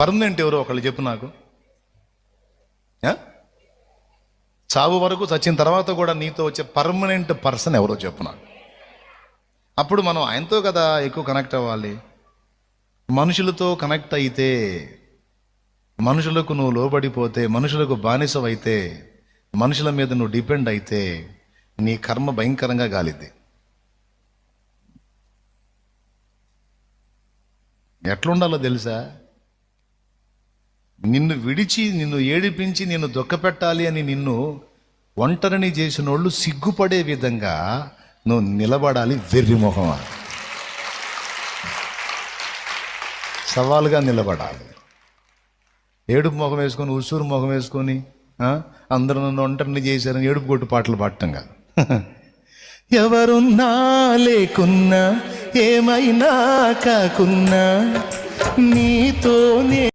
Permanent ఎవరో ఒకళ్ళు చెప్పు నాకు. చావు వరకు చచ్చిన తర్వాత కూడా నీతో వచ్చే పర్మనెంట్ పర్సన్ ఎవరో చెప్పు నాకు. అప్పుడు మనం ఆయనతో కదా ఎక్కువ కనెక్ట్ అవ్వాలి. మనుషులతో కనెక్ట్ అయితే, మనుషులకు నువ్వు లోబడిపోతే, మనుషులకు బానిసవైతే, మనుషుల మీద నువ్వు డిపెండ్ అయితే నీ కర్మ భయంకరంగా గాలిద్ది. ఎట్లుండాలో తెలుసా? నిన్ను విడిచి, నిన్ను ఏడిపించి, నిన్ను దుఃఖపెట్టాలి అని నిన్ను ఒంటరిని చేసిన వాళ్ళు సిగ్గుపడే విధంగా నువ్వు నిలబడాలి. వెర్రిమొహమా, సవాలుగా నిలబడాలి. ఏడుపు ముఖం వేసుకొని, ఉసూరు ముఖం వేసుకొని అందరూ నన్ను ఒంటరిని చేశారని ఏడుపు కొట్టు పాటలు పాడటం కాదు. ఎవరున్నా లేకున్నా, ఏమైనా కాకున్నా నీతోనే